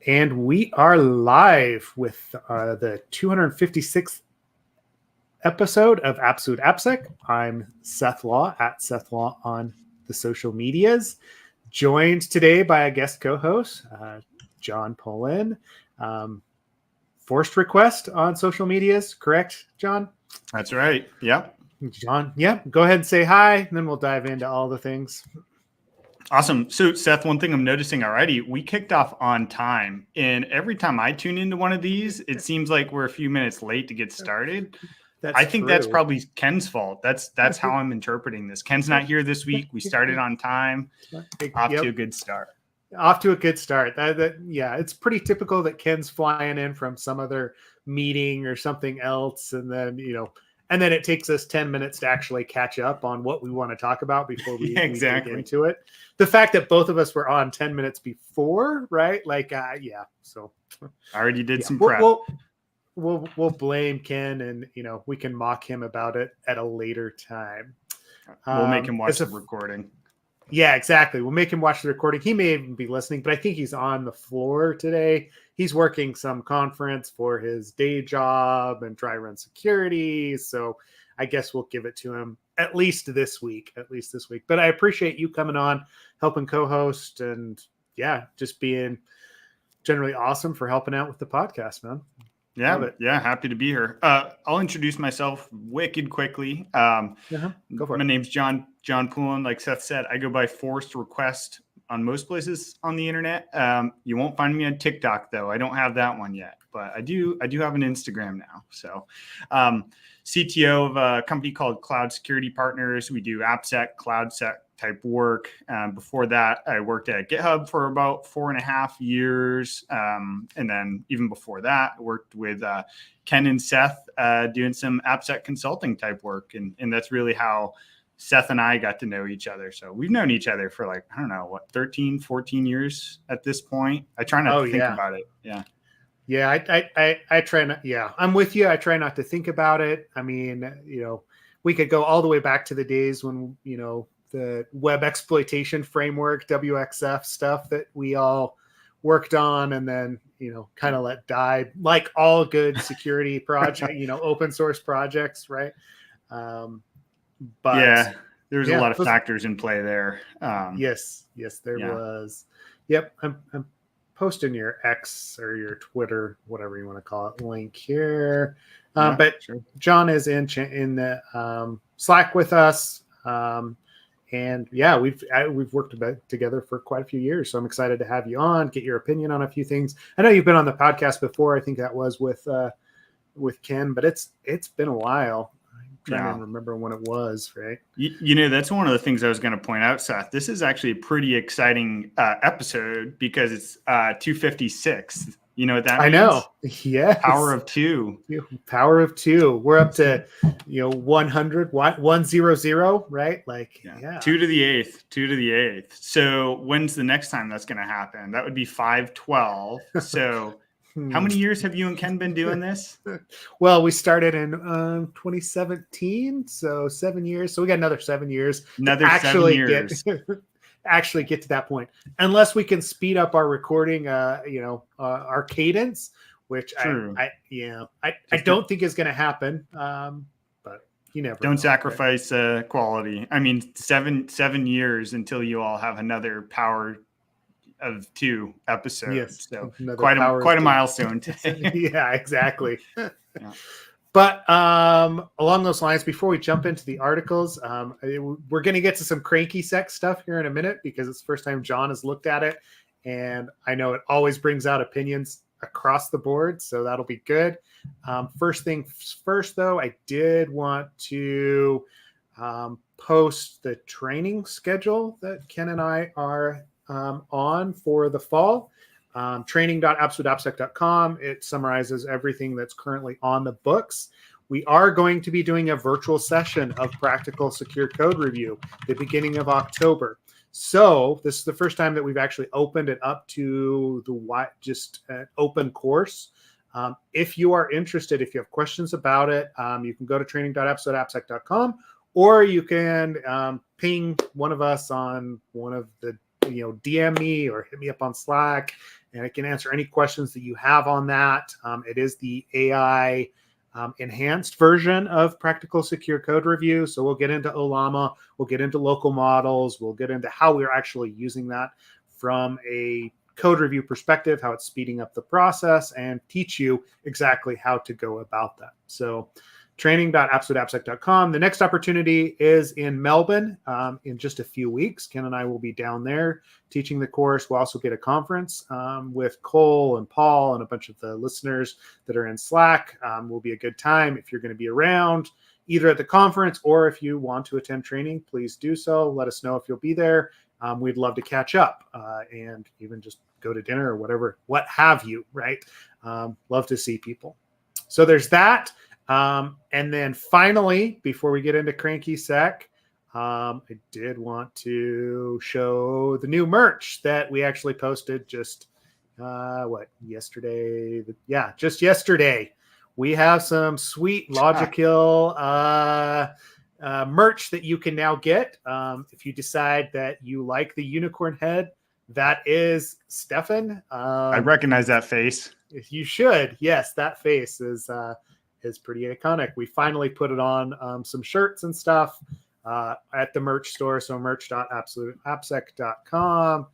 And we are live with the 256th episode of Absolute AppSec. I'm Seth Law at Seth Law on the social medias, joined today by a guest co-host, John Poulin. Forced request on social medias, correct, John? That's right. Yep. John, yeah, go ahead and say hi, and then we'll dive into all the things. Awesome. So, Seth, one thing I'm noticing already, we kicked off on time. And every time I tune into one of these, it seems like we're a few minutes late to get started. I think that's probably Ken's fault. That's how I'm interpreting this. Ken's not here this week. We started on time. Off to a good start. Off to a good start. Yeah, it's pretty typical that Ken's flying in from some other meeting or something else. And then, and then it takes us 10 minutes to actually catch up on what we want to talk about before we dig into it. The fact that both of us were on 10 minutes before, right? So I already did some prep. We'll blame Ken, and we can mock him about it at a later time. We'll make him watch the recording. Yeah, exactly. We'll make him watch the recording. He may even be listening, but I think he's on the floor today. He's working some conference for his day job and dry run security. So I guess we'll give it to him at least this week. But I appreciate you coming on, helping co-host, and just being generally awesome for helping out with the podcast, man. Yeah, happy to be here. I'll introduce myself wicked quickly. Go for it. My name's John Poulin. Like Seth said, I go by forced request on most places on the internet. You won't find me on TikTok though. I don't have that one yet, but I do have an Instagram now. So, CTO of a company called Cloud Security Partners. We do AppSec, CloudSec type work. Before that, I worked at GitHub for about 4.5 years. And then even before that, I worked with Ken and Seth doing some AppSec consulting type work. And that's really how Seth and I got to know each other. So we've known each other for 13, 14 years at this point. I try not to think about it. Yeah. Yeah, I try not. Yeah, I'm with you. I try not to think about it. I mean, we could go all the way back to the days when, the web exploitation framework, WXF stuff that we all worked on and then, kind of let die, like all good security project, open source projects, right? But yeah, there's a lot of factors in play there. Yes, there was. Yep, I'm posting your X or your Twitter, whatever you want to call it, link here. But sure. John is in the Slack with us. And we've worked together for quite a few years. So I'm excited to have you on, get your opinion on a few things. I know you've been on the podcast before. I think that was with Ken, but it's been a while. I'm trying to remember when it was, right? That's one of the things I was going to point out, Seth. This is actually a pretty exciting episode because it's 256. You know what that means? I know. Yeah. Power of two. Power of two. We're up to 100, 100, right? 2 to the eighth. So when's the next time that's going to happen? That would be 512. So how many years have you and Ken been doing this? Well, we started in 2017, so 7 years. So we got another 7 years. Actually get to that point, unless we can speed up our recording, our cadence, which I don't think is going to happen. But you never don't sacrifice quality. I mean, seven years until you all have another Power of Two episode. Yes, so quite a milestone today. Yeah, exactly. Yeah. But along those lines, before we jump into the articles, we're going to get to some CrankySec stuff here in a minute because it's the first time John has looked at it. And I know it always brings out opinions across the board, so that'll be good. First things first, though, I did want to post the training schedule that Ken and I are on for the fall. Training.absoluteappsec.com. It summarizes everything that's currently on the books. We are going to be doing a virtual session of practical secure code review at the beginning of October. So this is the first time that we've actually opened it up to just an open course. If you are interested, if you have questions about it, you can go to training.absoluteappsec.com, or you can ping one of us on one of the DM me or hit me up on Slack, and it can answer any questions that you have on that. It is the AI enhanced version of Practical Secure Code Review. So we'll get into OLAMA, we'll get into local models, we'll get into how we're actually using that from a code review perspective, how it's speeding up the process, and teach you exactly how to go about that. So training.apps.appsec.com. The next opportunity is in Melbourne in just a few weeks. Ken and I will be down there teaching the course. We'll also get a conference with Cole and Paul and a bunch of the listeners that are in Slack. Will be a good time. If you're going to be around either at the conference or if you want to attend training, please do so. Let us know if you'll be there. We'd love to catch up and even just go to dinner or whatever, what have you, right? Love to see people. So there's that. And then finally, before we get into CrankySec, I did want to show the new merch that we actually posted just, yesterday? Just yesterday. We have some sweet Logical merch that you can now get. If you decide that you like the unicorn head, that is Stefan. I recognize that face. You should. Yes, that face is pretty iconic. We finally put it on some shirts and stuff at the merch store. So merch.appsec.com.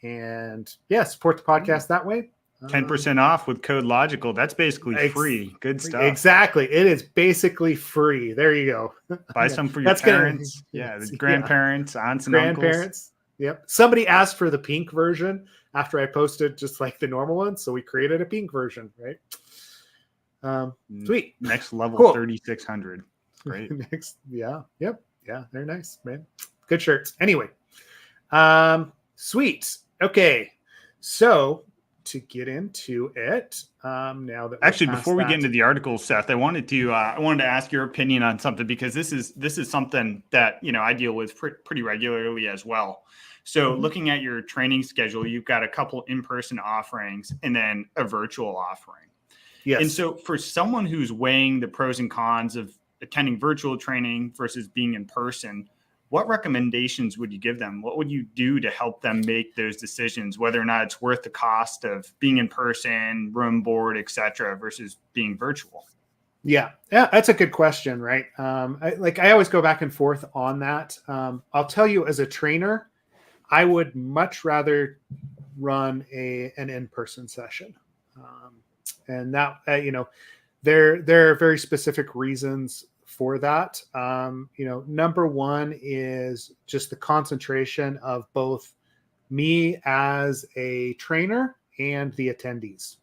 And support the podcast that way. 10% off with code Logical. That's basically free. Good stuff. Exactly. It is basically free. There you go. Buy some for your parents. The grandparents, aunts and grandparents. uncles. Yep. Somebody asked for the pink version after I posted just like the normal one. So we created a pink version, right? Sweet. Next level, cool. 3,600. Great. Next. Yeah. Yep. Yeah. They're nice, man. Good shirts. Anyway. Sweet. Okay. So to get into it, now that actually before we get into the article, Seth, I wanted to ask your opinion on something, because this is something that I deal with pretty regularly as well. So looking at your training schedule, you've got a couple in-person offerings and then a virtual offering. Yes. And so for someone who's weighing the pros and cons of attending virtual training versus being in person, what recommendations would you give them? What would you do to help them make those decisions, whether or not it's worth the cost of being in person, room, board, et cetera, versus being virtual? Yeah, that's a good question, right? I always go back and forth on that. I'll tell you, as a trainer, I would much rather run an in-person session. And that, there are very specific reasons for that. Number one is just the concentration of both me as a trainer and the attendees.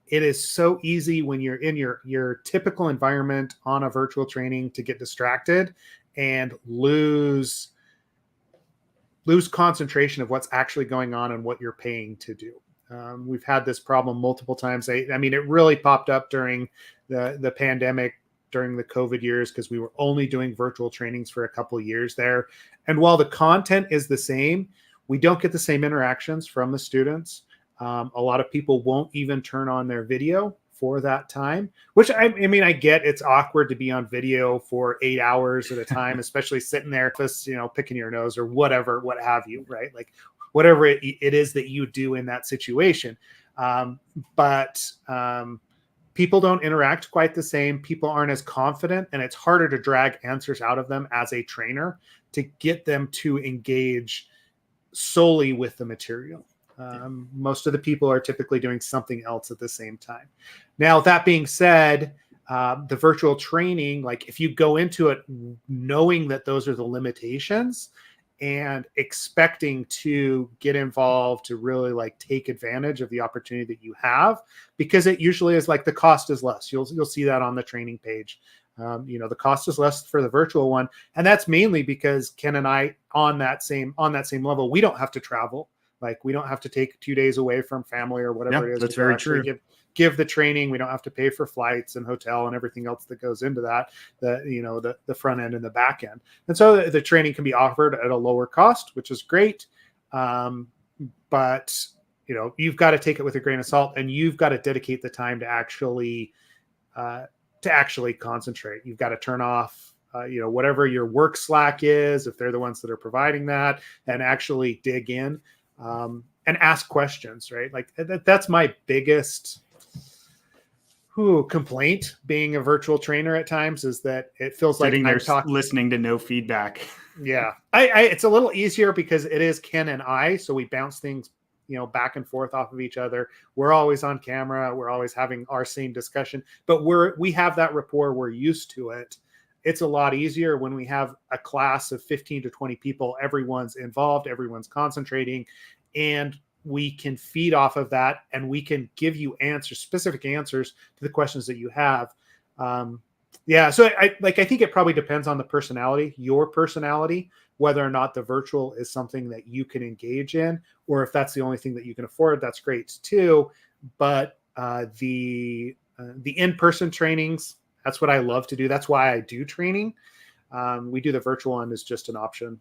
It is so easy when you're in your typical environment on a virtual training to get distracted and lose concentration of what's actually going on and what you're paying to do. We've had this problem multiple times. I mean, it really popped up during the pandemic, during the COVID years, because we were only doing virtual trainings for a couple of years there. And while the content is the same, we don't get the same interactions from the students. A lot of people won't even turn on their video for that time, which I mean, I get it's awkward to be on video for 8 hours at a time, especially sitting there, just, picking your nose or whatever, what have you, right? Like whatever it is that you do in that situation. But people don't interact quite the same. People aren't as confident, and it's harder to drag answers out of them as a trainer to get them to engage solely with the material. Most of the people are typically doing something else at the same time. Now, that being said, the virtual training, like if you go into it knowing that those are the limitations and expecting to get involved to really like take advantage of the opportunity that you have, because it usually is like the cost is less. You'll see that on the training page. The cost is less for the virtual one. And that's mainly because Ken and I on that same level, we don't have to travel. Like we don't have to take 2 days away from family or whatever it is. That's very true. Give the training. We don't have to pay for flights and hotel and everything else that goes into that, the front end and the back end. And so the training can be offered at a lower cost, which is great. But you've got to take it with a grain of salt, and you've got to dedicate the time to actually concentrate. You've got to turn off, whatever your work Slack is, if they're the ones that are providing that, and actually dig in. and ask questions, right? Like that's my biggest complaint being a virtual trainer at times, is that it feels sitting like there listening to no feedback. Yeah. It's a little easier because it is Ken and I, so we bounce things, back and forth off of each other. We're always on camera. We're always having our same discussion, but we have that rapport. We're used to it. It's a lot easier when we have a class of 15 to 20 people. Everyone's involved, everyone's concentrating, and we can feed off of that, and we can give you specific answers to the questions that you have. So I think it probably depends on your personality, whether or not the virtual is something that you can engage in, or if that's the only thing that you can afford. That's great too. But the in-person trainings, that's what I love to do. That's why I do training. We do the virtual one as just an option,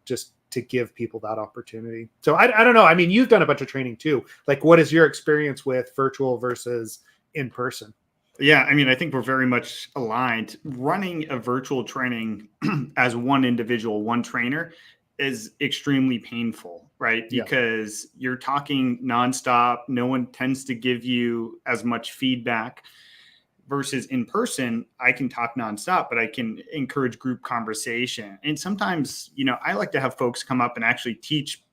just to give people that opportunity. So I don't know. I mean, you've done a bunch of training too. Like, what is your experience with virtual versus in person? Yeah, I mean, I think we're very much aligned. Running a virtual training as one individual, one trainer, is extremely painful, right? Because you're talking nonstop. No one tends to give you as much feedback. Versus in person, I can talk nonstop, but I can encourage group conversation. And sometimes, I like to have folks come up and actually teach,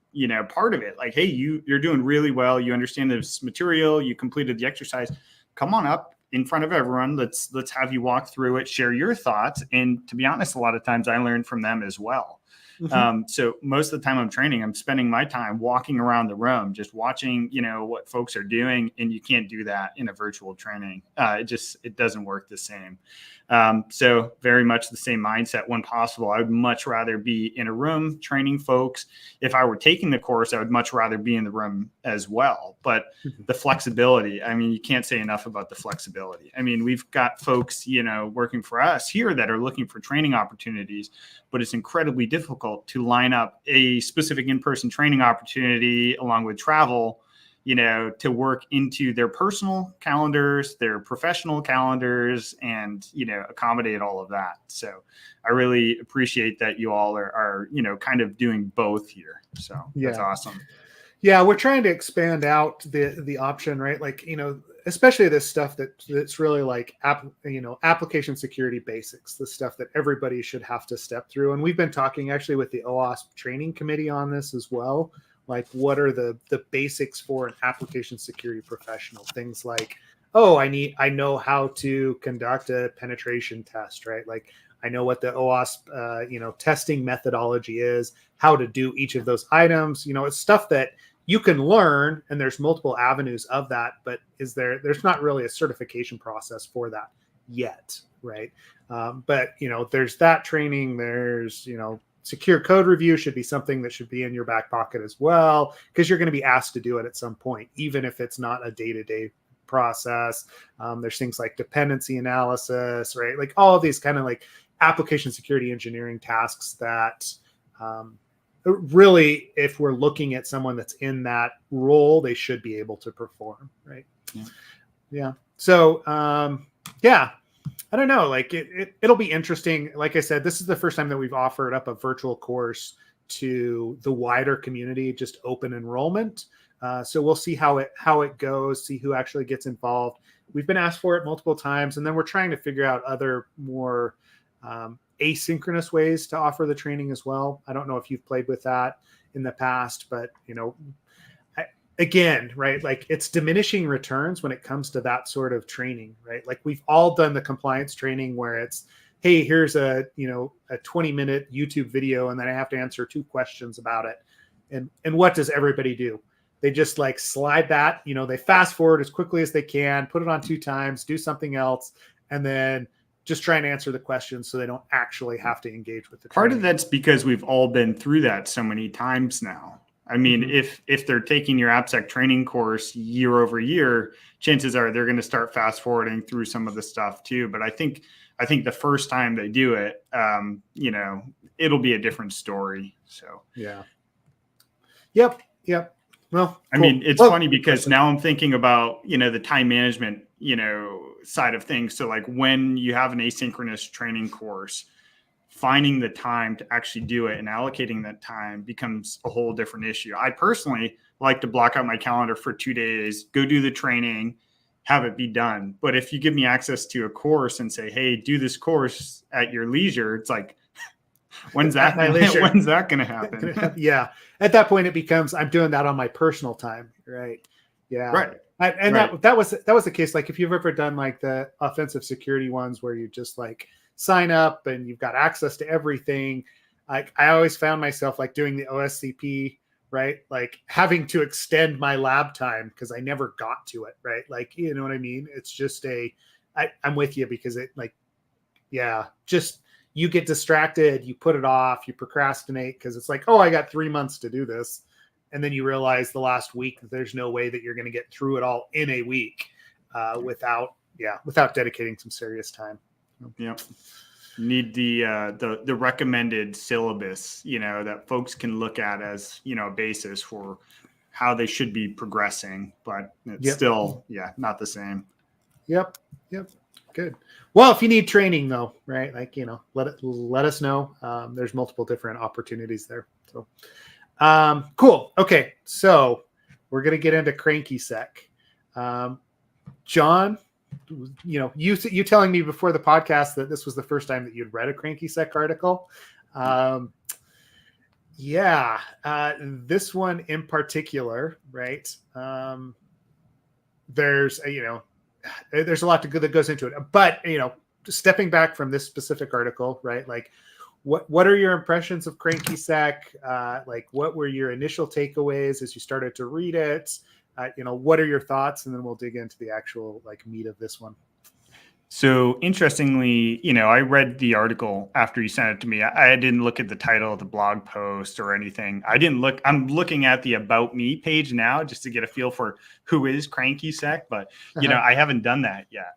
part of it. Like, hey, you're doing really well. You understand this material. You completed the exercise. Come on up in front of everyone. Let's have you walk through it, share your thoughts. And to be honest, a lot of times I learn from them as well. Mm-hmm. So most of the time I'm training, I'm spending my time walking around the room, just watching, what folks are doing. And you can't do that in a virtual training. It doesn't work the same. So very much the same mindset when possible. I would much rather be in a room training folks. If I were taking the course, I would much rather be in the room as well. But the flexibility, I mean, you can't say enough about the flexibility. I mean, we've got folks, working for us here that are looking for training opportunities, but it's incredibly difficult to line up a specific in-person training opportunity along with travel, to work into their personal calendars, their professional calendars, and, accommodate all of that. So I really appreciate that you all are kind of doing both here. So that's awesome. Yeah, we're trying to expand out the option, right? Like, especially this stuff that's really like application security basics, the stuff that everybody should have to step through. And we've been talking actually with the OWASP training committee on this as well. Like, what are the basics for an application security professional? Things like, I know how to conduct a penetration test, right? Like, I know what the OWASP, testing methodology is, how to do each of those items. It's stuff that you can learn, and there's multiple avenues of that, but there's not really a certification process for that yet, right? But there's that training. There's secure code review should be something that should be in your back pocket as well, because you're going to be asked to do it at some point, even if it's not a day-to-day process. There's things like dependency analysis, right? Like all of these kind of like application security engineering tasks that really, if we're looking at someone that's in that role, they should be able to perform, right? Yeah. So, I don't know, like it'll be interesting. Like I said, this is the first time that we've offered up a virtual course to the wider community, just open enrollment. So we'll see how it goes, see who actually gets involved. We've been asked for it multiple times, and then we're trying to figure out other more asynchronous ways to offer the training as well. I don't know if you've played with that in the past, but again, right, like it's diminishing returns when it comes to that sort of training, right? Like we've all done the compliance training where it's, hey, here's a 20-minute YouTube video, and then I have to answer 2 questions about it. And what does everybody do? They just like slide that, they fast forward as quickly as they can, put it on 2 times, do something else, and then just try and answer the questions so they don't actually have to engage with the Part training. of that's because we've all been through that so many times now. I mean, if they're taking your AppSec training course year over year, chances are they're going to start fast forwarding through some of the stuff too. But I think the first time they do it, it'll be a different story. So yeah. Yep. Well, I mean, it's funny because now I'm thinking about, the time management, side of things. So like when you have an asynchronous training course, finding the time to actually do it and allocating that time becomes a whole different issue. I personally like to block out my calendar for 2 days, go do the training, have it be done. But if you give me access to a course and say, hey, do this course at your leisure, it's like, when's that going to happen? Yeah. At that point, it becomes, I'm doing that on my personal time. Right. Yeah. Right. And right. that was the case. Like if you've ever done like the offensive security ones where you just like sign up and you've got access to everything. Like I always found myself like doing the OSCP, right? Like having to extend my lab time because I never got to it, right? Like, you know what I mean? It's just I'm with you because it like, yeah, just you get distracted, you put it off, you procrastinate because it's like, oh, I got 3 months to do this. And then you realize the last week that there's no way that you're going to get through it all in a week without dedicating some serious time. Yep. Need the recommended syllabus, that folks can look at as, a basis for how they should be progressing, but it's still, not the same. Yep. Good. Well, if you need training though, right? Like, let us know. There's multiple different opportunities there. So, cool. Okay. So we're going to get into CrankySec. John, you telling me before the podcast that this was the first time that you'd read a CrankySec article. This one in particular, right? There's a lot that goes into it, but stepping back from this specific article, right? Like what are your impressions of CrankySec? Like what were your initial takeaways as you started to read it? What are your thoughts? And then we'll dig into the actual like meat of this one. So interestingly, I read the article after you sent it to me. I didn't look at the title of the blog post or anything. I'm looking at the About Me page now just to get a feel for who is CrankySec, but I haven't done that yet.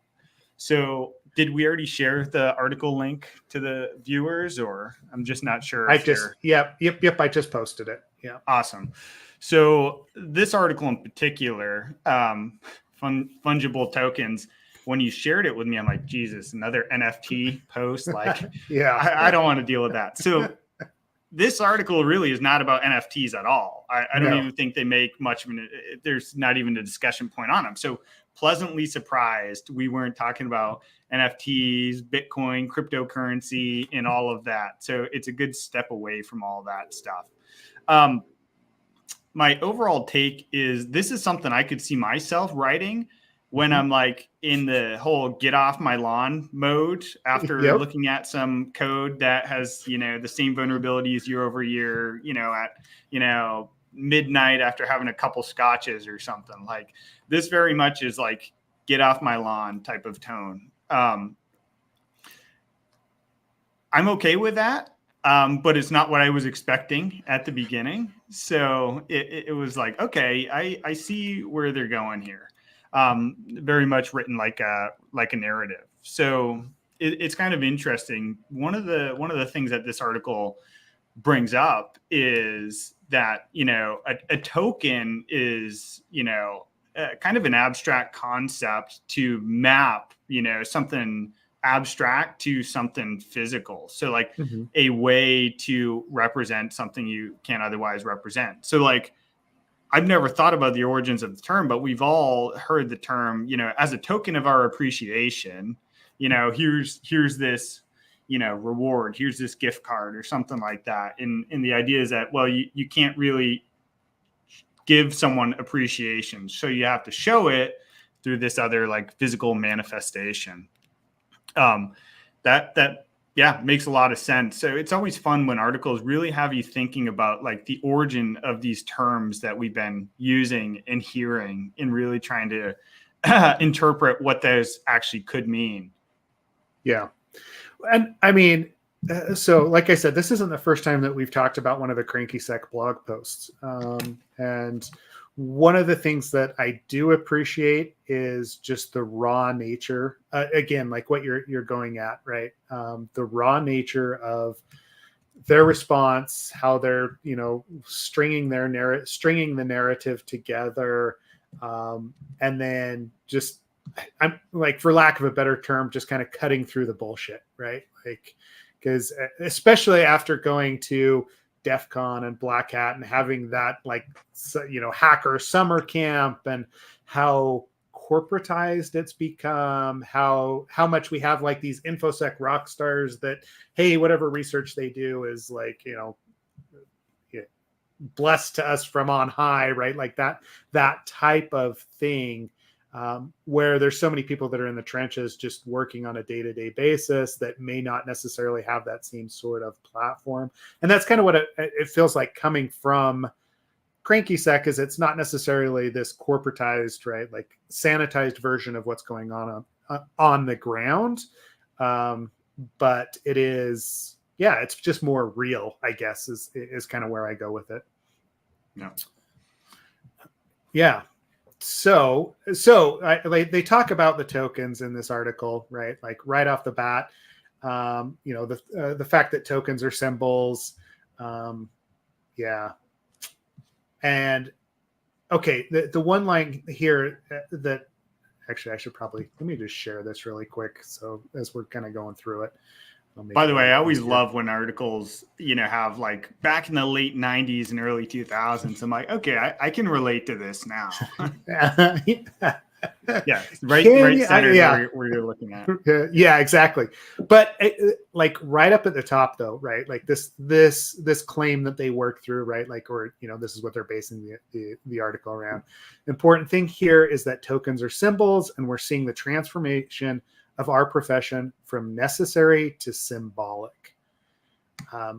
So did we already share the article link to the viewers, or I'm just not sure? I just posted it. Yeah. Awesome. So this article in particular, fungible tokens, when you shared it with me, I'm like, Jesus, another NFT post. Like, I don't want to deal with that. So this article really is not about NFTs at all. I don't even think they make much of there's not even a discussion point on them. So pleasantly surprised we weren't talking about NFTs, Bitcoin, cryptocurrency, and all of that. So it's a good step away from all that stuff. My overall take is this is something I could see myself writing when I'm like in the whole get off my lawn mode after looking at some code that has, the same vulnerabilities year over year, at, midnight after having a couple scotches or something. Like this very much is like get off my lawn type of tone. I'm okay with that. But it's not what I was expecting at the beginning. So it was like, okay, I see where they're going here. Very much written like a narrative. So it's kind of interesting. One of the things that this article brings up is that, a token is, kind of an abstract concept to map, something abstract to something physical. So like a way to represent something you can't otherwise represent. So like, I've never thought about the origins of the term, but we've all heard the term, as a token of our appreciation, here's this, reward, here's this gift card or something like that. And the idea is that, well, you can't really give someone appreciation. So you have to show it through this other like physical manifestation. That makes a lot of sense. So it's always fun when articles really have you thinking about like the origin of these terms that we've been using and hearing and really trying to interpret what those actually could mean. Yeah. And I mean, so like I said, this isn't the first time that we've talked about one of the CrankySec blog posts. And one of the things that I do appreciate is just the raw nature, again, like what you're going at, right? The raw nature of their response, how they're, stringing the narrative together. And then just, I'm like, for lack of a better term, just kind of cutting through the bullshit, right? Like, because especially after going to DEF CON and Black Hat and having that hacker summer camp, and how corporatized it's become, how much we have like these InfoSec rock stars that, hey, whatever research they do is like, blessed to us from on high, right? Like that type of thing, where there's so many people that are in the trenches just working on a day-to-day basis that may not necessarily have that same sort of platform. And that's kind of what it feels like coming from CrankySec, is it's not necessarily this corporatized, right, like sanitized version of what's going on the ground. But it is, it's just more real, I guess, is kind of where I go with it. Yeah. So they talk about the tokens in this article, right? Like right off the bat, the fact that tokens are symbols. And okay, the one line here that actually I should probably, let me just share this really quick. So as we're kind of going through it. By the way, I always love when articles, have like back in the late 90s and early 2000s. I'm like, okay, I can relate to this now. Yeah, right center where you're looking at. Yeah, exactly. But like right up at the top, though, right? Like this claim that they work through, right? Like, or this is what they're basing the article around. Important thing here is that tokens are symbols, and we're seeing the transformation of our profession from necessary to symbolic. I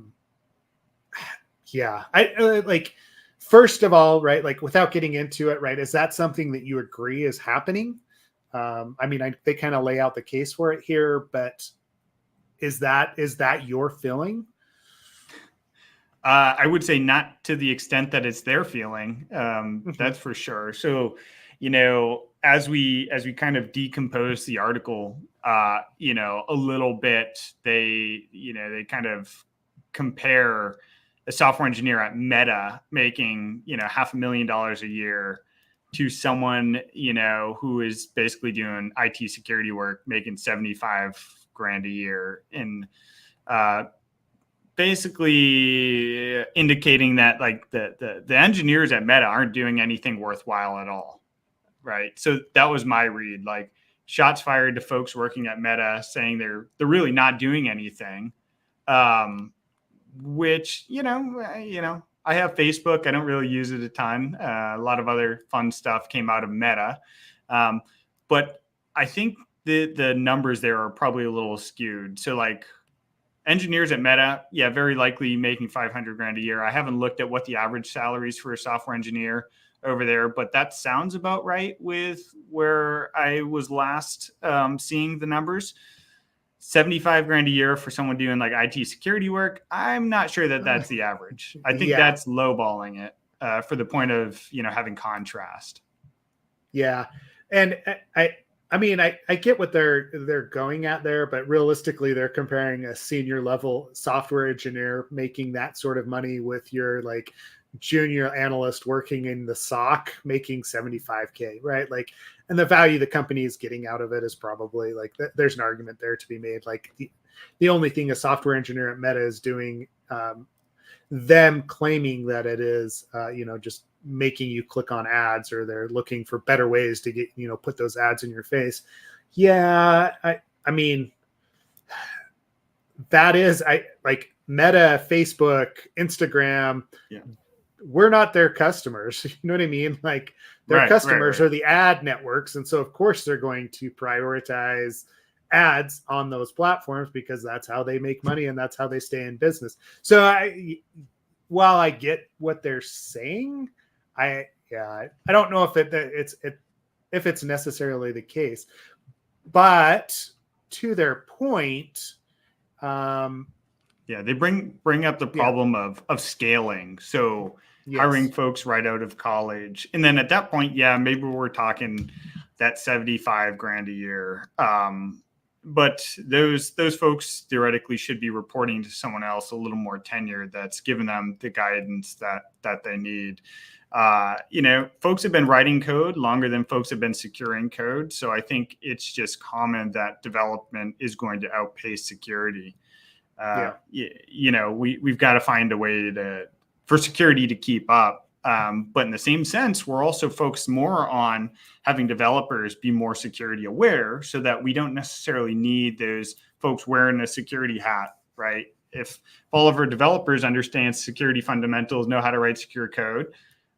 like, first of all, right, like without getting into it, right, is that something that you agree is happening? I mean, they kind of lay out the case for it here, but is that your feeling? I would say not to the extent that it's their feeling. That's for sure. So, as we kind of decompose the article, a little bit, they kind of compare a software engineer at Meta making, $500,000 a year to someone, who is basically doing IT security work, making $75,000 a year, and basically indicating that like the engineers at Meta aren't doing anything worthwhile at all. Right. So that was my read. Like, shots fired to folks working at Meta saying they're really not doing anything. Which, I have Facebook. I don't really use it a ton. A lot of other fun stuff came out of Meta. But I think the numbers there are probably a little skewed. So like engineers at Meta, very likely making $500,000 a year. I haven't looked at what the average salaries for a software engineer over there, but that sounds about right with where I was last seeing the numbers. $75,000 a year for someone doing like IT security work. I'm not sure that that's the average. I think that's lowballing it for the point of, having contrast. Yeah. And I mean, I get what they're going at there, but realistically, they're comparing a senior level software engineer making that sort of money with your like junior analyst working in the SOC making $75,000, right? Like, and the value the company is getting out of it is probably like, there's an argument there to be made. Like the only thing a software engineer at Meta is doing, them claiming that it is, just making you click on ads, or they're looking for better ways to get, put those ads in your face. Yeah. I mean, that is, like Meta, Facebook, Instagram, we're not their customers. You know what I mean? Like their customers are the ad networks. And so of course they're going to prioritize ads on those platforms because that's how they make money and that's how they stay in business. So while I get what they're saying, I don't know if it's necessarily the case, but to their point, they bring up the problem of scaling. So hiring folks right out of college. And then at that point, maybe we're talking that $75,000 a year. But those folks theoretically should be reporting to someone else a little more tenured that's given them the guidance that they need. Folks have been writing code longer than folks have been securing code. So I think it's just common that development is going to outpace security. We've got to find a way for security to keep up. But in the same sense, we're also focused more on having developers be more security aware so that we don't necessarily need those folks wearing a security hat, right? If all of our developers understand security fundamentals, know how to write secure code,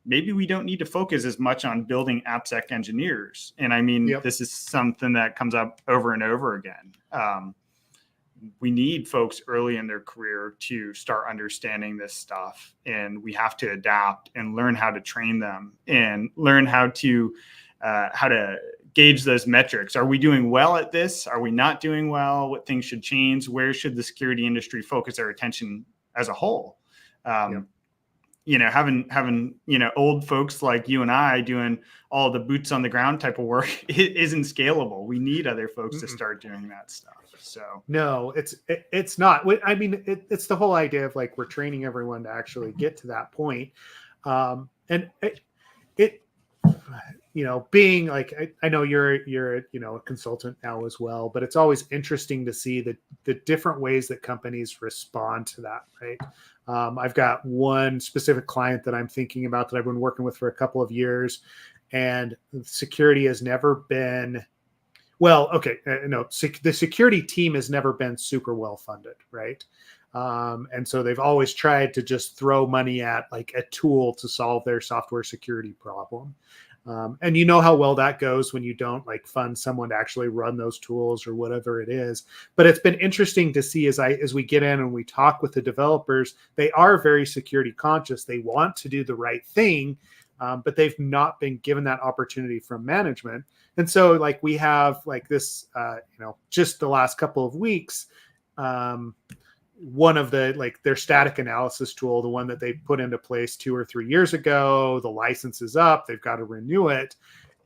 maybe we don't need to focus as much on building AppSec engineers. And I mean, this is something that comes up over and over again. We need folks early in their career to start understanding this stuff, and we have to adapt and learn how to train them and learn how to gauge those metrics. Are we doing well at this? Are we not doing well? What things should change? Where should the security industry focus their attention as a whole? Having old folks like you and I doing all the boots on the ground type of work isn't scalable. We need other folks to start doing that stuff. So no, it's not. I mean, it's the whole idea of like we're training everyone to actually get to that point, and being like I know you're a consultant now as well, but it's always interesting to see the different ways that companies respond to that, right? I've got one specific client that I'm thinking about that I've been working with for a couple of years, and security has never been the security team has never been super well funded, right? And so they've always tried to just throw money at like a tool to solve their software security problem. And you know how well that goes when you don't like fund someone to actually run those tools or whatever it is. But it's been interesting to see as we get in and we talk with the developers, they are very security conscious. They want to do the right thing, but they've not been given that opportunity from management. And so like we have like this, just the last couple of weeks, one of the their static analysis tool, the one that they put into place 2 or 3 years ago, the license is up, they've got to renew it.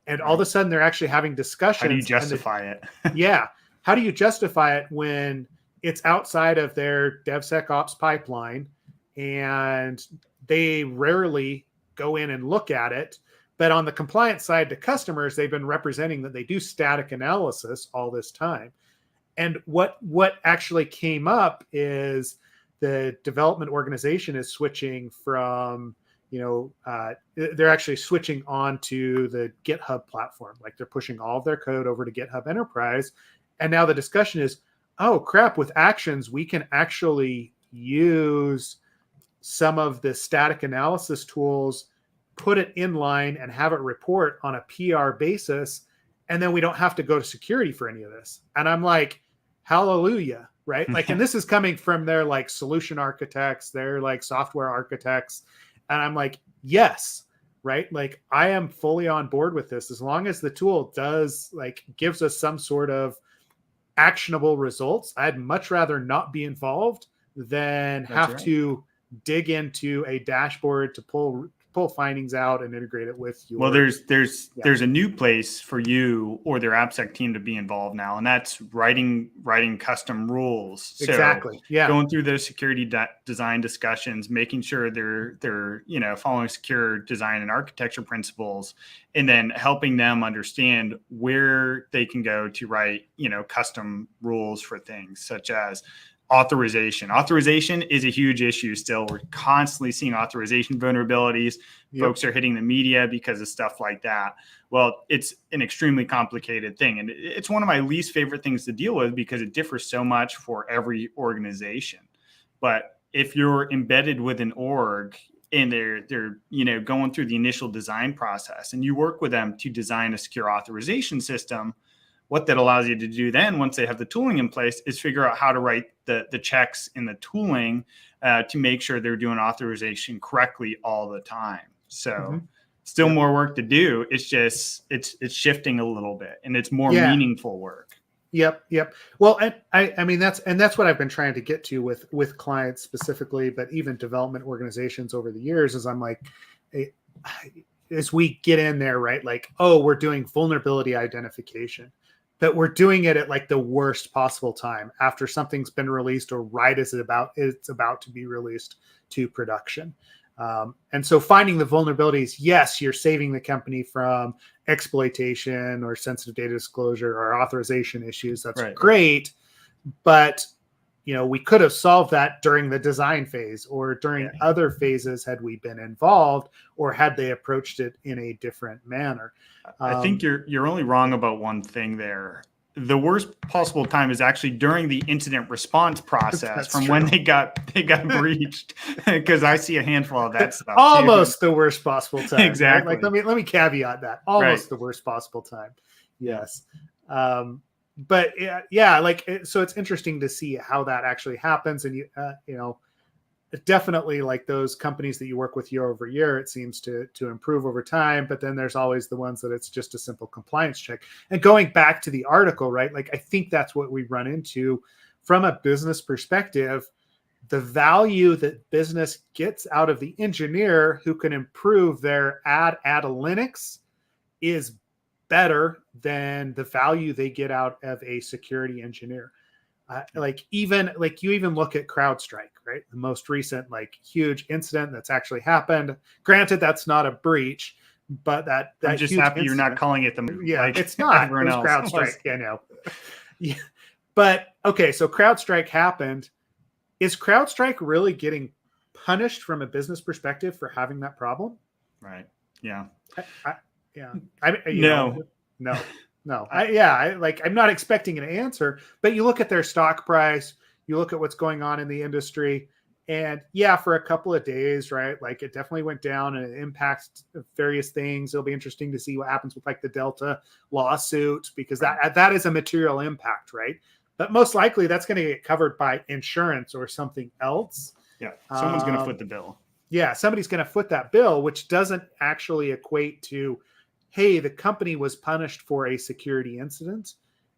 And all of a sudden they're actually having discussions. How do you justify it? Yeah. How do you justify it when it's outside of their DevSecOps pipeline and they rarely go in and look at it? But on the compliance side to customers, they've been representing that they do static analysis all this time. And what actually came up is the development organization is switching from, they're actually switching on to the GitHub platform. Like they're pushing all of their code over to GitHub Enterprise. And now the discussion is, oh crap, with Actions, we can actually use some of the static analysis tools, put it in line and have it report on a PR basis. And then we don't have to go to security for any of this. And I'm like, hallelujah, right? Like, and this is coming from their like solution architects, their like software architects. And I'm like, yes, right? Like I am fully on board with this. As long as the tool gives us some sort of actionable results, I'd much rather not be involved than have to dig into a dashboard to pull findings out and integrate it with your. Well, there's a new place for you or their AppSec team to be involved now, and that's writing custom rules. Exactly. So going through those security design discussions, making sure they're following secure design and architecture principles, and then helping them understand where they can go to write custom rules for things such as authorization. Authorization is a huge issue still. We're constantly seeing authorization vulnerabilities. Folks are hitting the media because of stuff like that. Well, it's an extremely complicated thing. And it's one of my least favorite things to deal with because it differs so much for every organization. But if you're embedded with an org and they're going through the initial design process and you work with them to design a secure authorization system, what that allows you to do then, once they have the tooling in place, is figure out how to write the checks in the tooling to make sure they're doing authorization correctly all the time. So still more work to do. It's just, it's shifting a little bit and it's more meaningful work. Yep. Well, and I mean, that's what I've been trying to get to with clients specifically, but even development organizations over the years is I'm like, as we get in there, right? Like, oh, we're doing vulnerability identification. But we're doing it at like the worst possible time after something's been released or right as it's about to be released to production. And so finding the vulnerabilities, yes, you're saving the company from exploitation or sensitive data disclosure or authorization issues. That's great. But we could have solved that during the design phase or during other phases had we been involved, or had they approached it in a different manner. I think you're only wrong about one thing there. The worst possible time is actually during the incident response process from when they got breached, because I see a handful of that stuff. Almost the worst possible time. Exactly. Right? Like let me caveat that. Almost the worst possible time. Yes. But yeah, like, so it's interesting to see how that actually happens. And definitely, like, those companies that you work with year over year, it seems to improve over time. But then there's always the ones that it's just a simple compliance check. And going back to the article, right? Like, I think that's what we run into from a business perspective. The value that business gets out of the engineer who can improve their analytics is better than the value they get out of a security engineer. Like you even look at CrowdStrike, right? The most recent, like, huge incident that's actually happened. Granted, that's not a breach, but that I'm just happy you're not calling it the it's not. It was CrowdStrike. I know. Yeah. But okay, so CrowdStrike happened. Is CrowdStrike really getting punished from a business perspective for having that problem? Right. Yeah. No. I'm not expecting an answer, but you look at their stock price, you look at what's going on in the industry, and for a couple of days, right? Like, it definitely went down and it impacts various things. It'll be interesting to see what happens with, like, the Delta lawsuit, because that is a material impact, right? But most likely that's going to get covered by insurance or something else. Yeah. Someone's going to foot the bill. Yeah. Somebody's going to foot that bill, which doesn't actually equate to, hey, the company was punished for a security incident.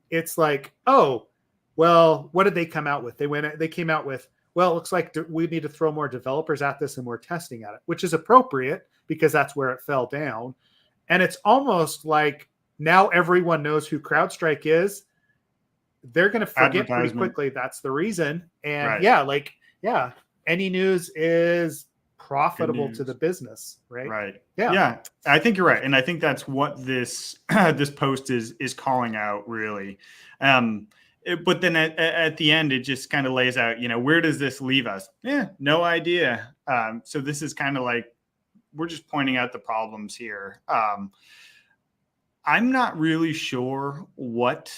It's like, oh, well, what did they come out with? They came out with, well, it looks like we need to throw more developers at this and more testing at it, which is appropriate because that's where it fell down. And it's almost like now everyone knows who CrowdStrike is. They're going to forget pretty quickly that's the reason. And any news is profitable to the business, right? Right. Yeah. I think you're right. And I think that's what this this post is calling out, really. But then at the end, it just kind of lays out, where does this leave us? No idea. So this is kind of like, we're just pointing out the problems here. I'm not really sure what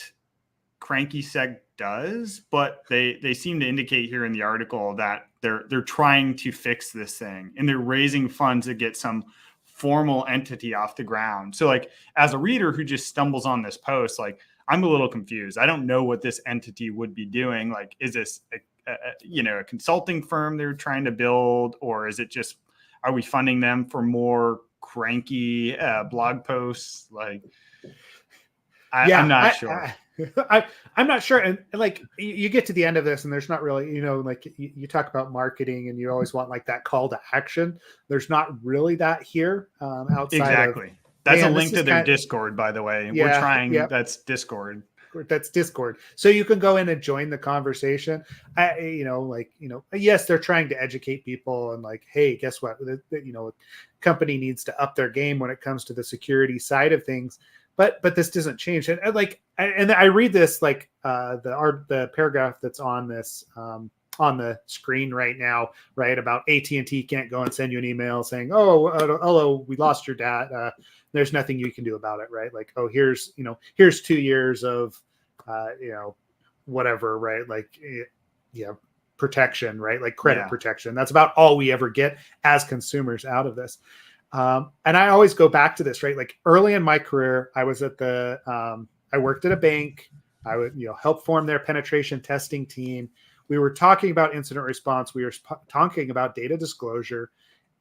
CrankySec does, but they seem to indicate here in the article that they're trying to fix this thing, and they're raising funds to get some formal entity off the ground. So, like, as a reader who just stumbles on this post, like, I'm a little confused. I don't know what this entity would be doing. Like, is this a consulting firm they're trying to build, or is it just, are we funding them for more cranky blog posts? Like, I'm not sure. I'm not sure. And like, you get to the end of this and there's not really, like, you talk about marketing and you always want, like, that call to action. There's not really that here outside. Exactly. That's a link to their Discord, by the way. We're trying. Yep. That's Discord. So you can go in and join the conversation. Yes, they're trying to educate people and, like, hey, guess what? Company needs to up their game when it comes to the security side of things. But this doesn't change. And I read this, like, the paragraph that's on this on the screen right now, right, about AT&T can't go and send you an email saying, oh, we lost your data. There's nothing you can do about it, right? Like, oh, here's 2 years of whatever, right? Like, protection, right? Like credit protection. That's about all we ever get as consumers out of this. And I always go back to this, right? Like, early in my career, I was at I worked at a bank. I would, help form their penetration testing team. We were talking about incident response. We were talking about data disclosure.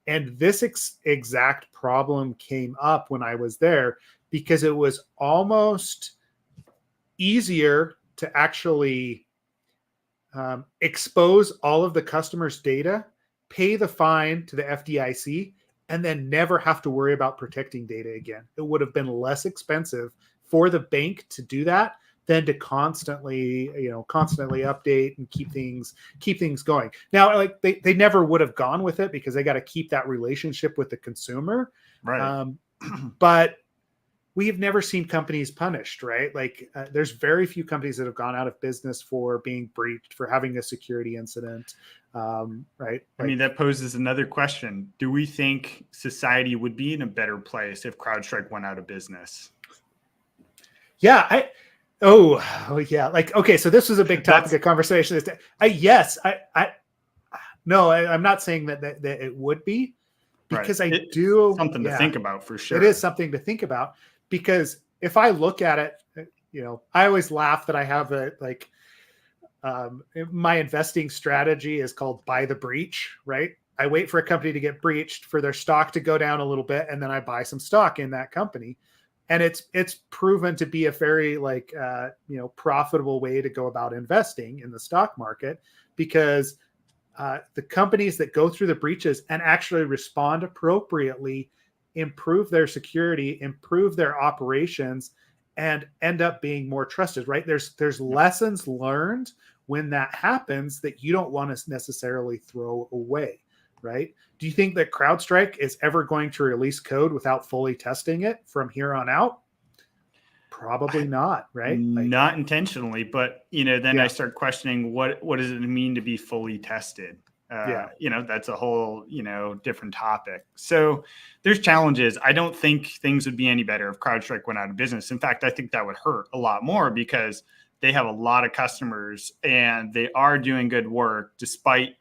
And this exact problem came up when I was there, because it was almost easier to actually expose all of the customer's data, pay the fine to the FDIC, and then never have to worry about protecting data again. It would have been less expensive for the bank to do that than to constantly update and keep things going. Now, like, they never would have gone with it because they got to keep that relationship with the consumer. Right. But we have never seen companies punished, right? Like there's very few companies that have gone out of business for being breached, for having a security incident, right? Like, I mean, that poses another question. Do we think society would be in a better place if CrowdStrike went out of business? Yeah, yeah. Like, okay, so this was a big topic of conversation. No, I'm not saying that it would be, because it's something to think about for sure. It is something to think about, because if I look at it, I always laugh that I have my investing strategy is called buy the breach, right? I wait for a company to get breached, for their stock to go down a little bit, and then I buy some stock in that company. And it's proven to be a very profitable way to go about investing in the stock market, because the companies that go through the breaches and actually respond appropriately improve their security, improve their operations, and end up being more trusted, right? There's lessons learned when that happens that you don't want to necessarily throw away, right? Do you think that CrowdStrike is ever going to release code without fully testing it from here on out? Probably not, right? Not intentionally, but then I start questioning what does it mean to be fully tested? That's a whole different topic. So there's challenges. I don't think things would be any better if CrowdStrike went out of business. In fact, I think that would hurt a lot more, because they have a lot of customers and they are doing good work despite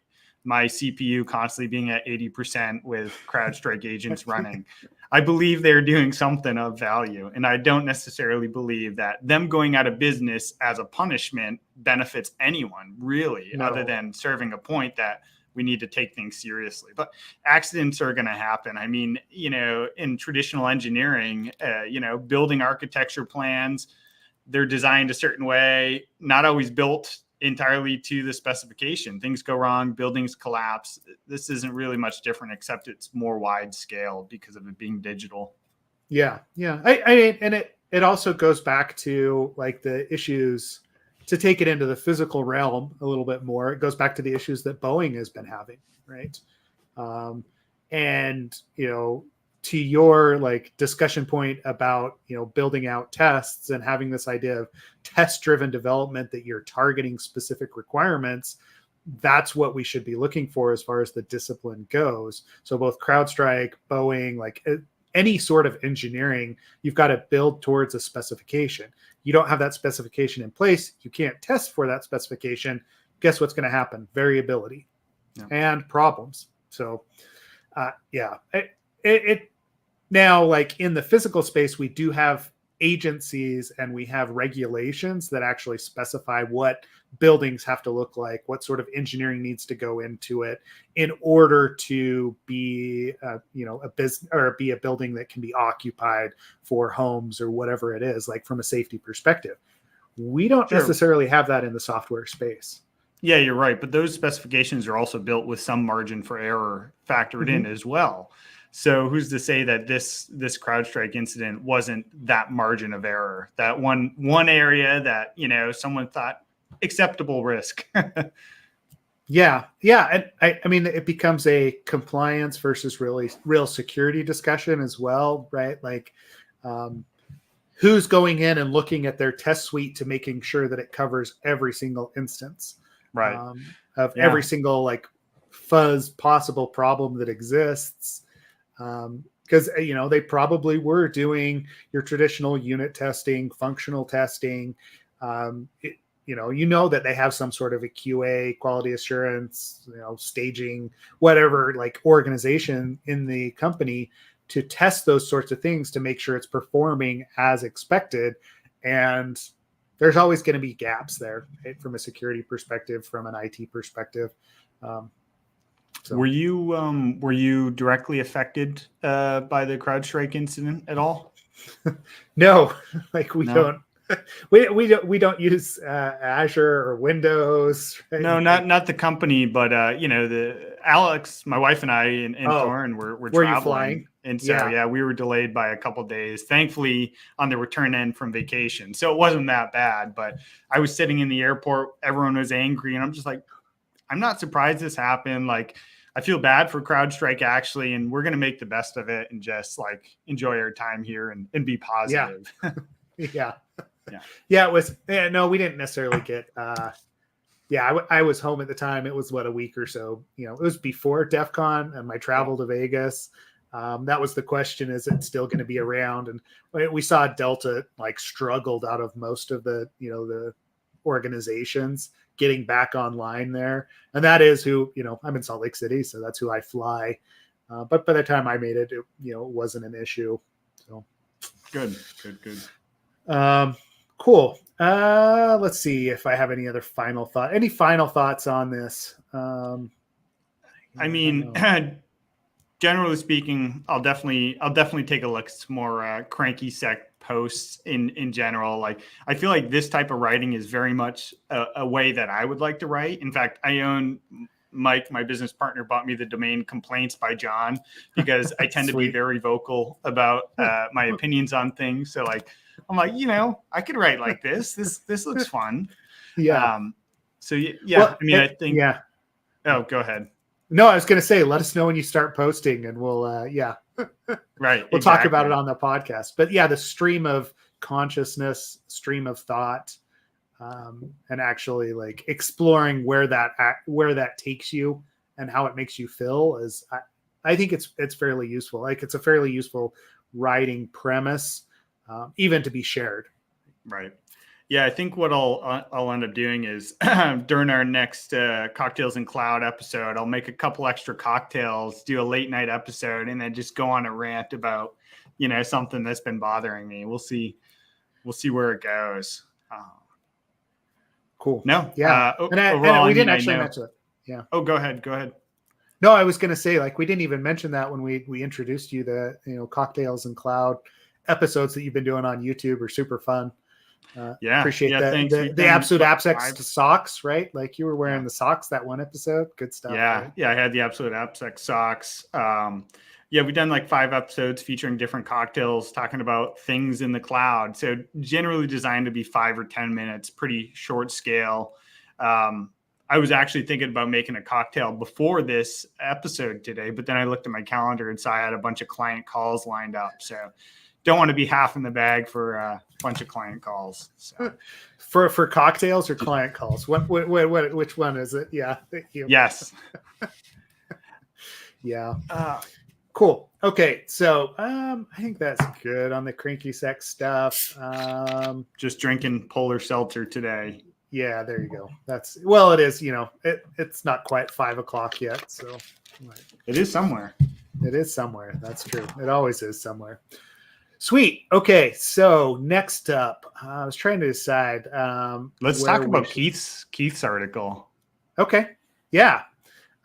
my CPU constantly being at 80% with CrowdStrike agents running. I believe they're doing something of value. And I don't necessarily believe that them going out of business as a punishment benefits anyone, really, other than serving a point that we need to take things seriously. But accidents are going to happen. I mean, in traditional engineering, building architecture plans, they're designed a certain way, not always built entirely to the specification. Things go wrong, buildings collapse. This isn't really much different, except it's more wide scale because of it being digital. Yeah. And it also goes back to like the issues, to take it into the physical realm a little bit more. It goes back to the issues that Boeing has been having, right? And to your discussion point about building out tests and having this idea of test-driven development, that you're targeting specific requirements, that's what we should be looking for as far as the discipline goes. So both CrowdStrike, Boeing, any sort of engineering, you've got to build towards a specification. You don't have that specification in place, you can't test for that specification. Guess what's going to happen? Variability and problems. So it now, in the physical space, we do have agencies and we have regulations that actually specify what buildings have to look like, what sort of engineering needs to go into it in order to be a business, or be a building that can be occupied for homes or whatever it is, from a safety perspective. We don't necessarily have that in the software space. Yeah, you're right. But those specifications are also built with some margin for error factored in as well. So who's to say that this CrowdStrike incident wasn't that margin of error, that one area that, someone thought acceptable risk? Yeah. And I mean, it becomes a compliance versus real security discussion as well, right? Who's going in and looking at their test suite to making sure that it covers every single instance, right? Of every single fuzz possible problem that exists. Because they probably were doing your traditional unit testing, functional testing. That they have some sort of a QA, quality assurance, staging, whatever, organization in the company to test those sorts of things to make sure it's performing as expected. And there's always going to be gaps there, right? From a security perspective, from an IT perspective. So. Were you directly affected by the CrowdStrike incident at all? No, we don't use Azure or Windows. Right? No, not the company, but the Alex, my wife and I and Thorin were traveling. You flying? And so we were delayed by a couple of days, thankfully on the return end from vacation. So it wasn't that bad, but I was sitting in the airport, everyone was angry, and I'm just like, I'm not surprised this happened. I feel bad for CrowdStrike actually, and we're going to make the best of it and just like enjoy our time here and be positive. Yeah. It was, no, we didn't necessarily get, I was home at the time. It was a week or so, it was before DEF CON and my travel to Vegas. That was the question. Is it still going to be around? And we saw Delta like struggled out of most of the organizations getting back online there. And that is who, I'm in Salt Lake City, so that's who I fly. But by the time I made it, it wasn't an issue. So good. Cool. Let's see if I have any other final thought. Any final thoughts on this? I mean, generally speaking, I'll definitely take a look at some more CrankySec posts in general. Like, I feel like this type of writing is very much a way that I would like to write. In fact, Mike, my business partner, bought me the domain Complaints by John because I tend to be very vocal about my opinions on things. So like, I'm like, I could write like this. This looks fun. Yeah. Well, I mean, I think. Yeah. Oh, go ahead. No, I was going to say, let us know when you start posting, and we'll, right. We'll talk about it on the podcast. But yeah, the stream of consciousness, stream of thought, and actually like exploring where that takes you and how it makes you feel is, I think it's fairly useful. Like, it's a fairly useful writing premise, even to be shared. Right. Yeah, I think what I'll end up doing is during our next Cocktails and Cloud episode, I'll make a couple extra cocktails, do a late night episode, and then just go on a rant about something that's been bothering me. We'll see where it goes. Cool. No. Yeah. And we didn't actually mention it. Yeah. Oh, go ahead. No, I was going to say, like, we didn't even mention that when we introduced you. The Cocktails and Cloud episodes that you've been doing on YouTube are super fun. Appreciate that. Thanks. The Absolute AppSec socks, right? Like, you were wearing the socks that one episode. Good stuff. Yeah. Right? Yeah. I had the Absolute AppSec socks. We've done like 5 episodes featuring different cocktails, talking about things in the cloud. So generally designed to be 5 or 10 minutes, pretty short scale. I was actually thinking about making a cocktail before this episode today, but then I looked at my calendar and saw I had a bunch of client calls lined up. So don't want to be half in the bag for a bunch of client calls. So. For cocktails or client calls? Which one is it? Yeah. Yes. Yeah. Cool. Okay. So I think that's good on the CrankySec stuff. Just drinking Polar Seltzer today. Yeah, there you go. It is, it's not quite 5:00 yet. So it is somewhere. It is somewhere. That's true. It always is somewhere. Sweet. Okay. So next up, I was trying to decide. Let's talk about Keith's article. Okay. Yeah.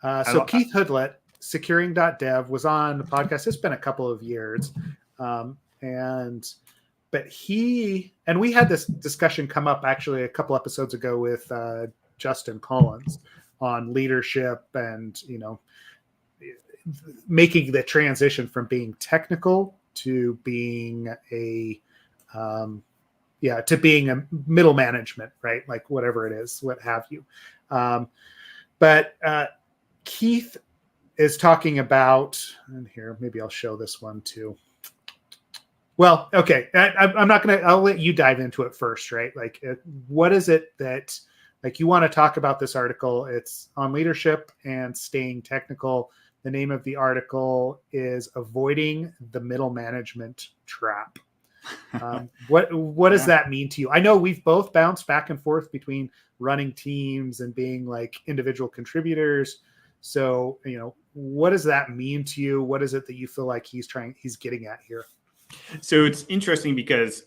So Keith Hoodlet, securing.dev, was on the podcast. It's been a couple of years. But we had this discussion come up actually a couple episodes ago with Justin Collins on leadership and, making the transition from being technical to being a middle management, right? Like whatever it is, what have you. But Keith is talking about, and here, maybe I'll show this one too. Well, okay. I'll let you dive into it first, right? Like, what is it that, like, you want to talk about this article? It's on leadership and staying technical. The name of the article is Avoiding the Middle Management Trap. What does that mean to you? I know we've both bounced back and forth between running teams and being like individual contributors. So, what does that mean to you? What is it that you feel like he's getting at here? So it's interesting because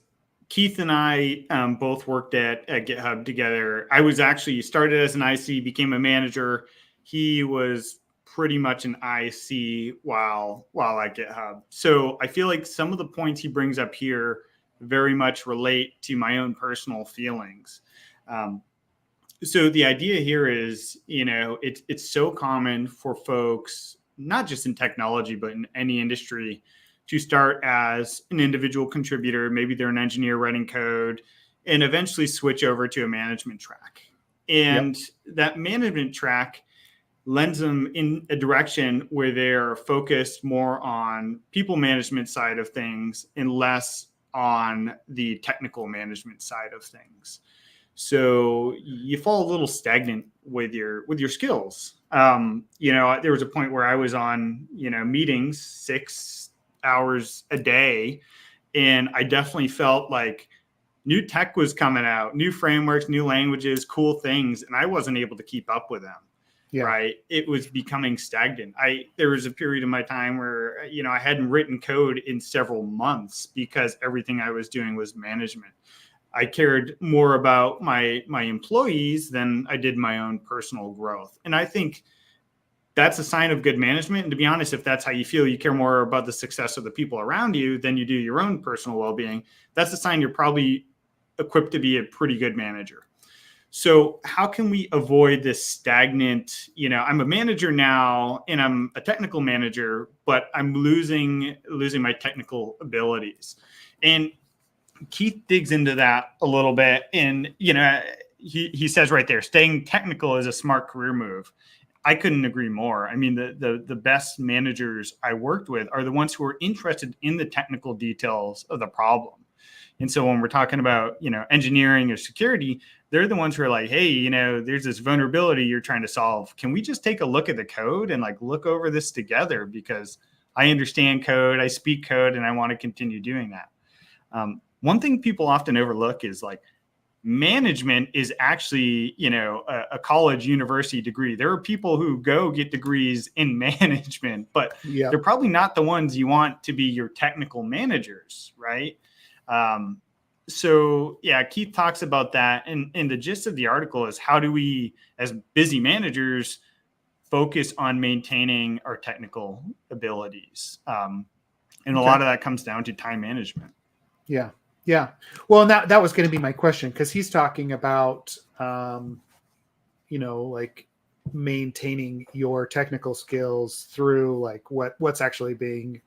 Keith and I both worked at GitHub together. I was actually started as an IC, became a manager. He was pretty much an IC while at GitHub. So I feel like some of the points he brings up here very much relate to my own personal feelings. So the idea here is, it's so common for folks, not just in technology, but in any industry, to start as an individual contributor. Maybe they're an engineer writing code and eventually switch over to a management track. And that management track lends them in a direction where they're focused more on people management side of things and less on the technical management side of things. So you fall a little stagnant with your skills. There was a point where I was on, meetings 6 hours a day, and I definitely felt like new tech was coming out, new frameworks, new languages, cool things, and I wasn't able to keep up with them. Yeah. Right. It was becoming stagnant. There was a period of my time where, I hadn't written code in several months because everything I was doing was management. I cared more about my employees than I did my own personal growth. And I think that's a sign of good management. And to be honest, if that's how you feel, you care more about the success of the people around you than you do your own personal well-being, that's a sign you're probably equipped to be a pretty good manager. So how can we avoid this stagnant, I'm a manager now and I'm a technical manager, but I'm losing my technical abilities. And Keith digs into that a little bit. And, he says right there, staying technical is a smart career move. I couldn't agree more. I mean, the best managers I worked with are the ones who are interested in the technical details of the problem. And so when we're talking about, engineering or security, they're the ones who are like, hey, there's this vulnerability you're trying to solve. Can we just take a look at the code and look over this together? Because I understand code, I speak code, and I want to continue doing that. One thing people often overlook is management is actually, a college university degree. There are people who go get degrees in management, but they're probably not the ones you want to be your technical managers, right? So Keith talks about that. And the gist of the article is, how do we, as busy managers, focus on maintaining our technical abilities? And a lot of that comes down to time management. Yeah. Yeah. Well, and that was going to be my question, because he's talking about, maintaining your technical skills through what's actually being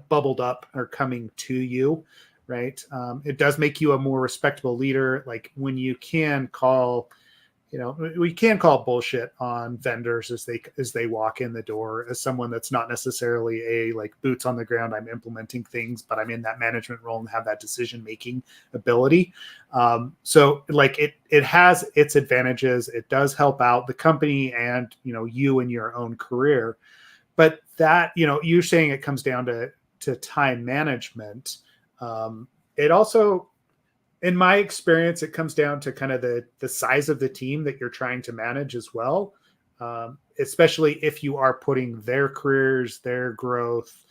bubbled up or coming to you. Right. It does make you a more respectable leader. When you can call, we can call bullshit on vendors as they walk in the door, as someone that's not necessarily a boots on the ground. I'm implementing things, but I'm in that management role and have that decision-making ability. So it has its advantages. It does help out the company and, you in your own career, but that, you're saying it comes down to time management. It also, in my experience, it comes down to kind of the size of the team that you're trying to manage as well, especially if you are putting their careers, their growth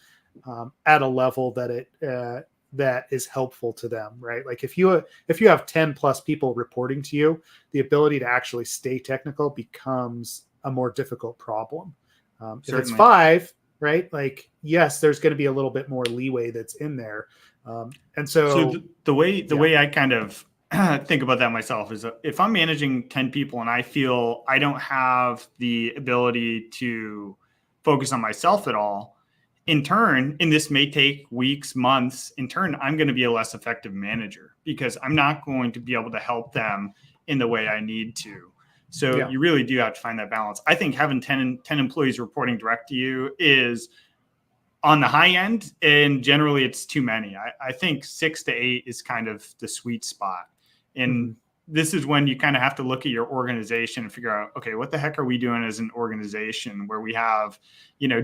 at a level that is helpful to them, right? If you have 10 plus people reporting to you, the ability to actually stay technical becomes a more difficult problem. If it's 5, right? Yes, there's going to be a little bit more leeway that's in there. And so the way I kind of think about that myself is, if I'm managing 10 people and I feel I don't have the ability to focus on myself at all, in turn, and this may take weeks, months, in turn, I'm going to be a less effective manager because I'm not going to be able to help them in the way I need to. So you really do have to find that balance. I think having 10 employees reporting direct to you is on the high end, and generally it's too many. I think 6 to 8 is kind of the sweet spot. And this is when you kind of have to look at your organization and figure out, okay, what the heck are we doing as an organization where we have,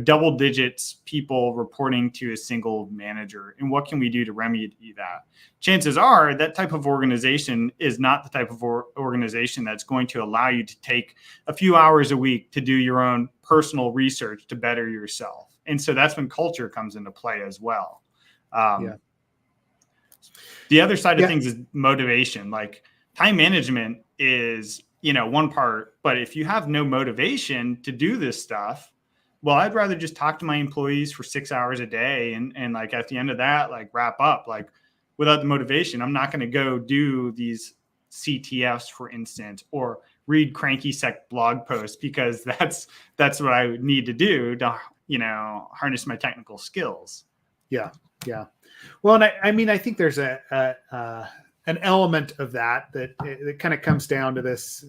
double digits people reporting to a single manager, and what can we do to remedy that? Chances are that type of organization is not the type of organization that's going to allow you to take a few hours a week to do your own personal research to better yourself. And so that's when culture comes into play as well. The other side of things is motivation. Time management is, one part, but if you have no motivation to do this stuff, well, I'd rather just talk to my employees for 6 hours a day. And at the end of that, wrap up. Without the motivation, I'm not going to go do these CTFs, for instance, or read CrankySec blog posts, because that's what I need to do to, harness my technical skills. Yeah. Well, and I think there's an element of that kind of comes down to this.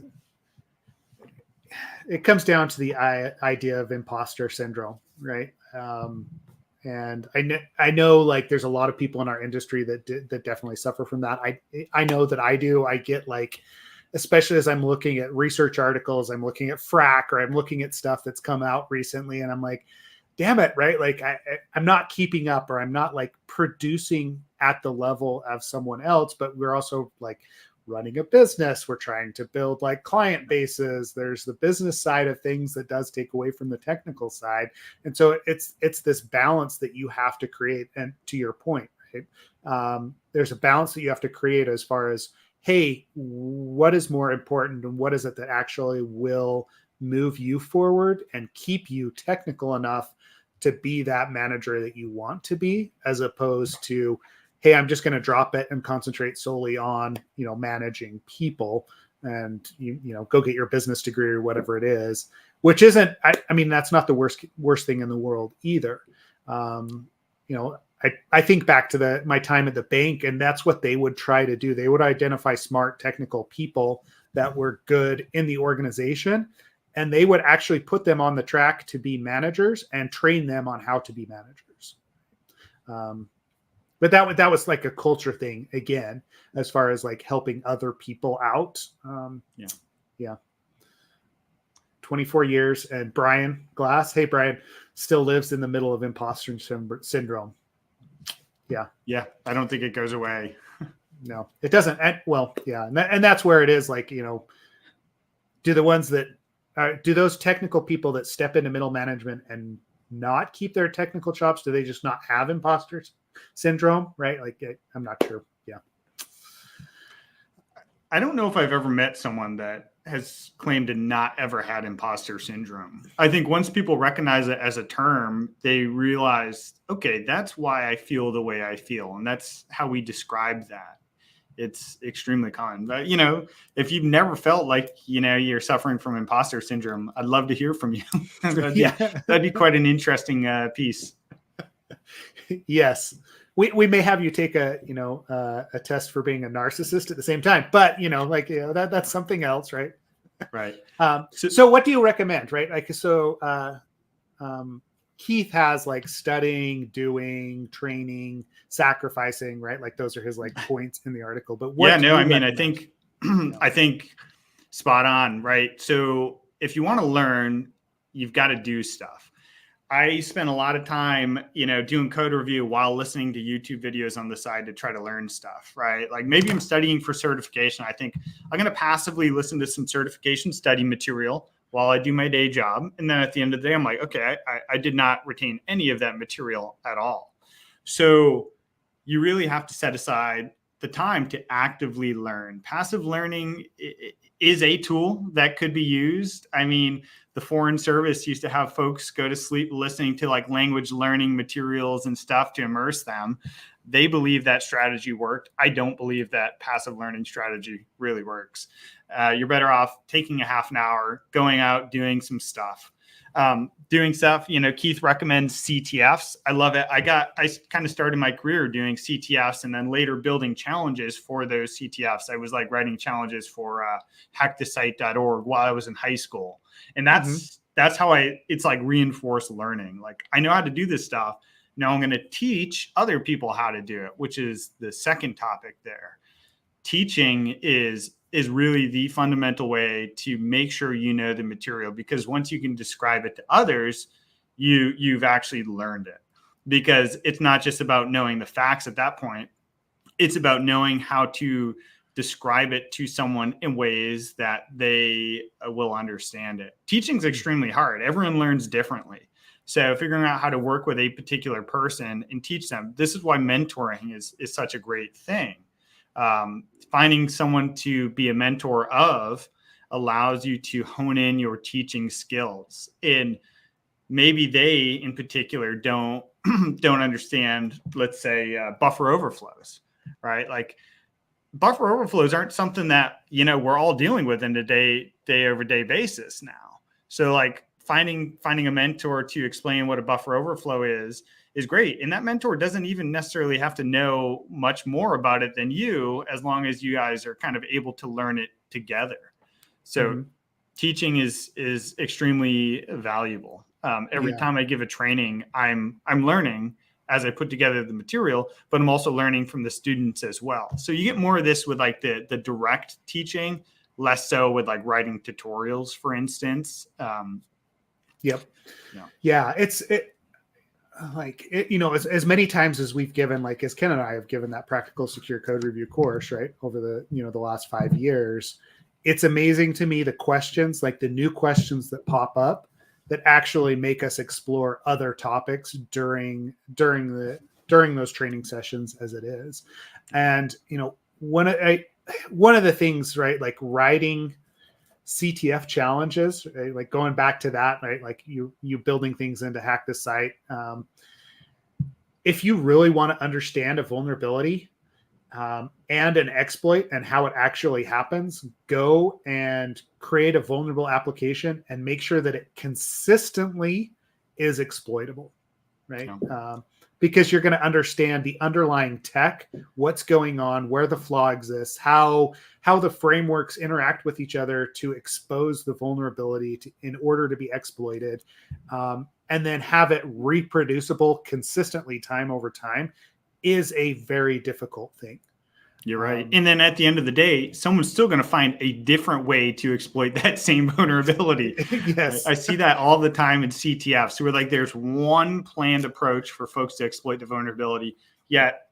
it comes down to the idea of imposter syndrome, right? And I know like there's a lot of people in our industry that definitely suffer from that. I know that I do. I get like, especially as I'm looking at research articles, I'm looking at frac, or I'm looking at stuff that's come out recently, and I'm like, damn it, right? Like I'm not keeping up, or I'm not like producing at the level of someone else, but we're also like running a business. We're trying to build like client bases. There's the business side of things that does take away from the technical side. And so it's this balance that you have to create. And to your point, right? There's a balance that you have to create as far as, hey, what is more important and what is it that actually will move you forward and keep you technical enough to be that manager that you want to be, as opposed to, hey, I'm just going to drop it and concentrate solely on, managing people, and go get your business degree or whatever it is, which isn't, I mean, that's not the worst thing in the world either. I think back to my time at the bank, and that's what they would try to do. They would identify smart technical people that were good in the organization, and they would actually put them on the track to be managers and train them on how to be managers. But that was like a culture thing again, as far as like helping other people out. Yeah. 24 years, and Brian Glass. Hey, Brian, still lives in the middle of imposter syndrome. Yeah. Yeah. I don't think it goes away. No, it doesn't. And that's where it is. Like, do those technical people that step into middle management and not keep their technical chops, do they just not have imposter syndrome? Right. Like, I'm not sure. Yeah. I don't know if I've ever met someone that has claimed to not ever had imposter syndrome. I think once people recognize it as a term, they realize, okay, that's why I feel the way I feel. And that's how we describe that. It's extremely common. But, if you've never felt like, you're suffering from imposter syndrome, I'd love to hear from you. That'd be quite an interesting piece. Yes. We may have you take a test for being a narcissist at the same time, but that's something else, right? Right. So what do you recommend, right? Like, Keith has like studying, doing, training, sacrificing, right? Like those are his like points in the article. But I think spot on, right? So if you want to learn, you've got to do stuff. I spent a lot of time, doing code review while listening to YouTube videos on the side to try to learn stuff, right? Like maybe I'm studying for certification. I think I'm going to passively listen to some certification study material while I do my day job. And then at the end of the day, I'm like, okay, I did not retain any of that material at all. So you really have to set aside the time to actively learn. Passive learning is a tool that could be used. I mean, the Foreign Service used to have folks go to sleep listening to like language learning materials and stuff to immerse them. They believe that strategy worked. I don't believe that passive learning strategy really works. You're better off taking a half an hour, going out, doing some stuff. Keith recommends CTFs. I love it. I kind of started my career doing CTFs and then later building challenges for those CTFs. I was like writing challenges for hackthesite.org while I was in high school. And that's how it's like reinforced learning. Like I know how to do this stuff. Now I'm going to teach other people how to do it, which is the second topic there. Teaching is really the fundamental way to make sure you know the material, because once you can describe it to others, you've actually learned it. Because it's not just about knowing the facts at that point. It's about knowing how to describe it to someone in ways that they will understand it. Teaching is extremely hard. Everyone learns differently. So figuring out how to work with a particular person and teach them. This is why mentoring is such a great thing. Finding someone to be a mentor of allows you to hone in your teaching skills. And maybe they in particular don't understand, let's say, buffer overflows, right? Like buffer overflows aren't something that, we're all dealing with in a day over day basis now. So like finding a mentor to explain what a buffer overflow is great. And that mentor doesn't even necessarily have to know much more about it than you, as long as you guys are kind of able to learn it together. So teaching is extremely valuable. Every time I give a training, I'm learning as I put together the material, but I'm also learning from the students as well. So you get more of this with like the direct teaching, less so with like writing tutorials, for instance. It's as many times as we've given, like as Ken and I have given that practical secure code review course, right, over the last 5 years, it's amazing to me the questions, like the new questions that pop up that actually make us explore other topics during those training sessions as it is. And one of the things, right, like writing CTF challenges, right? Like going back to that, right? Like you building things into Hack the Site. If you really want to understand a vulnerability and an exploit and how it actually happens, go and create a vulnerable application and make sure that it consistently is exploitable, right? Because you're going to understand the underlying tech, what's going on, where the flaw exists, how the frameworks interact with each other to expose the vulnerability in order to be exploited, and then have it reproducible consistently time over time is a very difficult thing. You're right. And then at the end of the day, someone's still going to find a different way to exploit that same vulnerability. Yes. I see that all the time in CTF. So we're like, there's one planned approach for folks to exploit the vulnerability, yet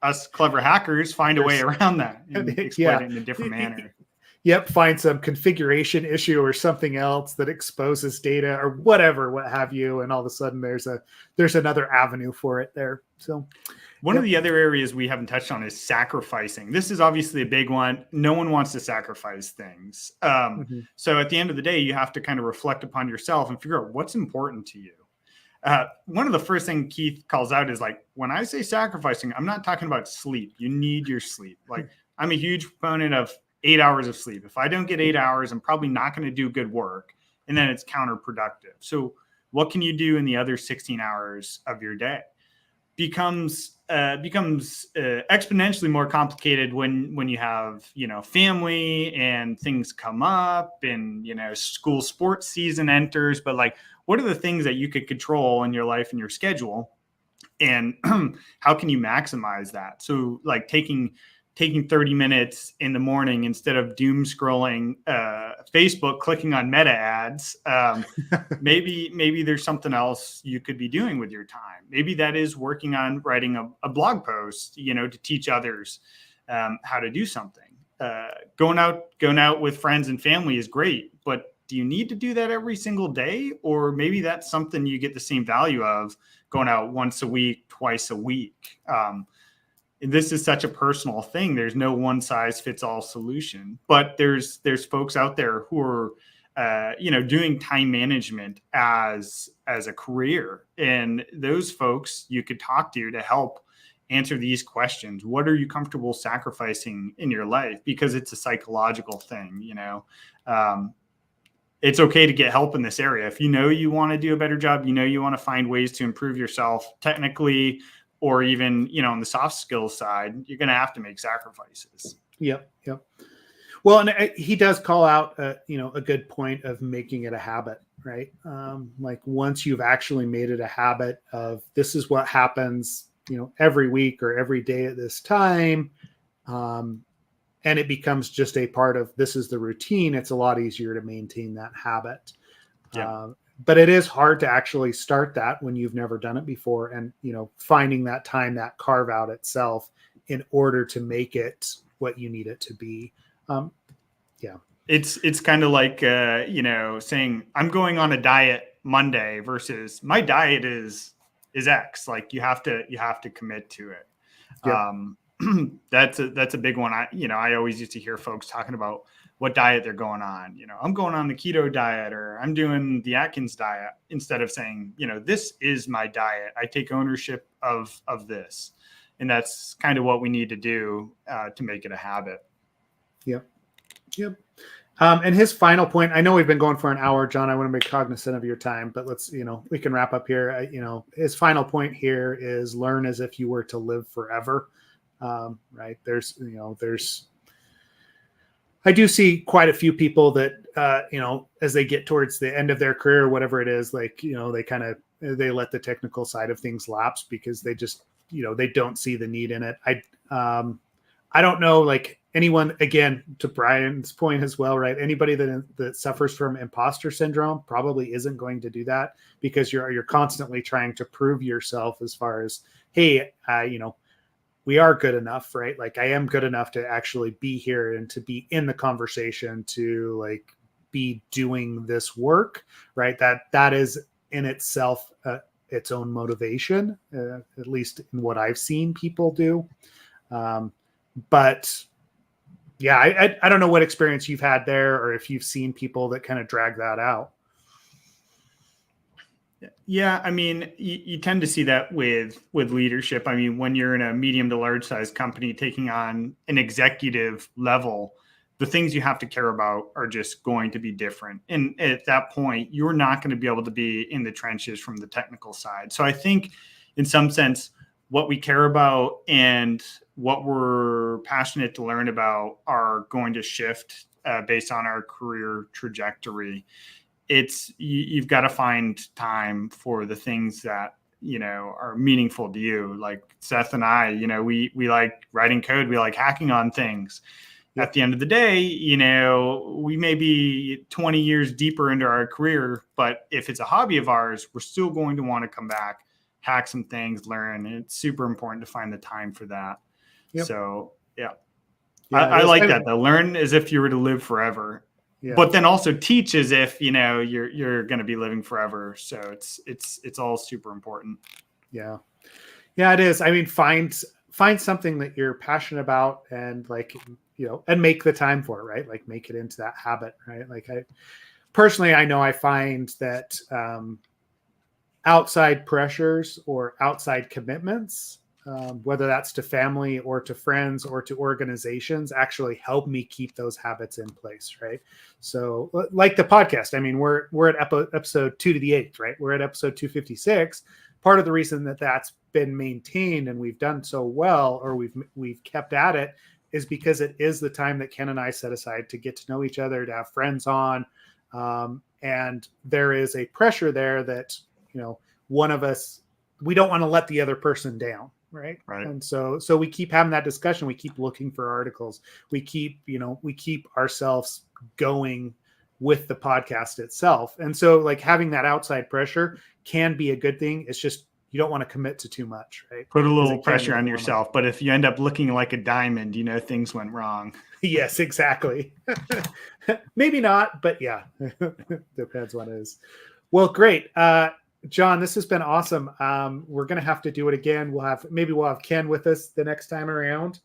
us clever hackers find a way around that and exploit it in a different manner. Yep, find some configuration issue or something else that exposes data or whatever, what have you, and all of a sudden there's another avenue for it there. So one of the other areas we haven't touched on is sacrificing. This is obviously a big one. No one wants to sacrifice things. So at the end of the day, you have to kind of reflect upon yourself and figure out what's important to you. One of the first things Keith calls out is like, when I say sacrificing, I'm not talking about sleep. You need your sleep. Like, I'm a huge proponent of 8 hours of sleep. If I don't get 8 hours, I'm probably not going to do good work. And then it's counterproductive. So what can you do in the other 16 hours of your day? Becomes exponentially more complicated when you have, family and things come up and, school sports season enters. But like, what are the things that you could control in your life and your schedule? And how can you maximize that? So like taking 30 minutes in the morning instead of doom scrolling Facebook, clicking on meta ads. Maybe there's something else you could be doing with your time. Maybe that is working on writing a blog post, to teach others how to do something. Going out with friends and family is great, but do you need to do that every single day? Or maybe that's something you get the same value of going out once a week, twice a week. This is such a personal thing. There's no one size fits all solution, but there's folks out there who are, doing time management as a career. And those folks you could talk to help answer these questions. What are you comfortable sacrificing in your life? Because it's a psychological thing, it's okay to get help in this area. If you want to do a better job, you want to find ways to improve yourself technically, or even, on the soft skills side, you're going to have to make sacrifices. Yep. Well, and he does call out, a good point of making it a habit, right? Like once you've actually made it a habit of this is what happens, every week or every day at this time, and it becomes just a part of this is the routine, it's a lot easier to maintain that habit. Yeah. But it is hard to actually start that when you've never done it before, and finding that time, that carve out itself in order to make it what you need it to be. It's kind of like saying I'm going on a diet Monday versus my diet is X. Like you have to commit to it. Yep. That's a big one. I always used to hear folks talking about what diet they're going on. I'm going on the keto diet, or I'm doing the Atkins diet, instead of saying, this is my diet. I take ownership of this. And that's kind of what we need to do to make it a habit. Yep. And his final point, I know we've been going for an hour, John, I want to be cognizant of your time, but let's, we can wrap up here. His final point here is learn as if you were to live forever. Right. I do see quite a few people that as they get towards the end of their career, whatever it is, like, they let the technical side of things lapse because they just, they don't see the need in it. I don't know, like anyone, again, to Brian's point as well, right? Anybody that suffers from imposter syndrome probably isn't going to do that because you're constantly trying to prove yourself as far as, hey, we are good enough, right? Like I am good enough to actually be here and to be in the conversation, to like be doing this work, right? That is in itself its own motivation, at least in what I've seen people do. But yeah, I don't know what experience you've had there, or if you've seen people that kind of drag that out. Yeah, I mean, you tend to see that with leadership. I mean, when you're in a medium to large size company taking on an executive level, the things you have to care about are just going to be different. And at that point, you're not going to be able to be in the trenches from the technical side. So I think in some sense, what we care about and what we're passionate to learn about are going to shift based on our career trajectory. You've got to find time for the things that, are meaningful to you. Like Seth and I, we like writing code. We like hacking on things. At the end of the day, we may be 20 years deeper into our career, but if it's a hobby of ours, we're still going to want to come back, hack some things, learn. And it's super important to find the time for that. Yep. So, yeah I like that though. Learn as if you were to live forever. Yeah. But then also teach as if, you're going to be living forever. So it's all super important. Yeah. Yeah, it is. I mean, find something that you're passionate about and like, and make the time for it, right? Like make it into that habit, right? Like I know I find that outside pressures or outside commitments, whether that's to family or to friends or to organizations, actually help me keep those habits in place, right? So like the podcast, I mean, we're at episode 2 to the 8th, right? We're at episode 256. Part of the reason that that's been maintained and we've done so well, or we've kept at it, is because it is the time that Ken and I set aside to get to know each other, to have friends on. And there is a pressure there that, one of us, we don't want to let the other person down. Right. And so we keep having that discussion. We keep looking for articles. We keep ourselves going with the podcast itself. And so like having that outside pressure can be a good thing. It's just, you don't want to commit to too much, right? Put a little pressure on yourself. But if you end up looking like a diamond, things went wrong. Yes, exactly. Maybe not, but yeah, depends what it is. Well, great. John, this has been awesome. We're going to have to do it again. We'll have Ken with us the next time around.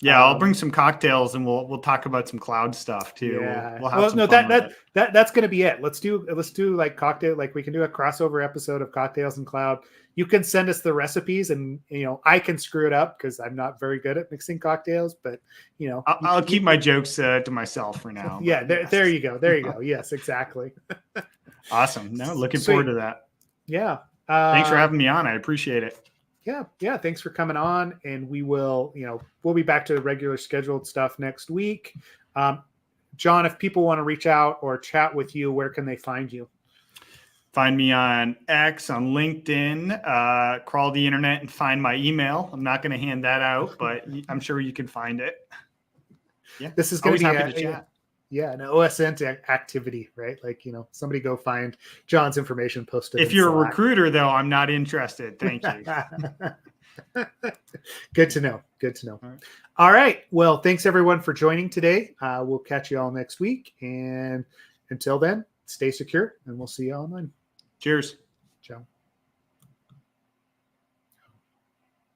Yeah, I'll bring some cocktails and we'll talk about some cloud stuff too. Yeah. We'll have some fun that's going to be it. Let's do like cocktail, like we can do a crossover episode of cocktails and cloud. You can send us the recipes and, I can screw it up because I'm not very good at mixing cocktails, but I'll keep my jokes to myself for now. Yeah. There you go. There you go. Yes, exactly. Awesome. No, looking forward to that. Yeah. Thanks for having me on. I appreciate it. Yeah. Thanks for coming on. And we will, we'll be back to the regular scheduled stuff next week. John, if people want to reach out or chat with you, where can they find you? Find me on X, on LinkedIn, crawl the internet and find my email. I'm not going to hand that out, but I'm sure you can find it. Yeah. This is going to be happy to chat. Yeah, an OSN activity, right? Like, somebody go find John's information posted. If you're a recruiter, though, I'm not interested. Thank you. Good to know. All right. Well, thanks everyone for joining today. We'll catch you all next week. And until then, stay secure and we'll see you online. Cheers.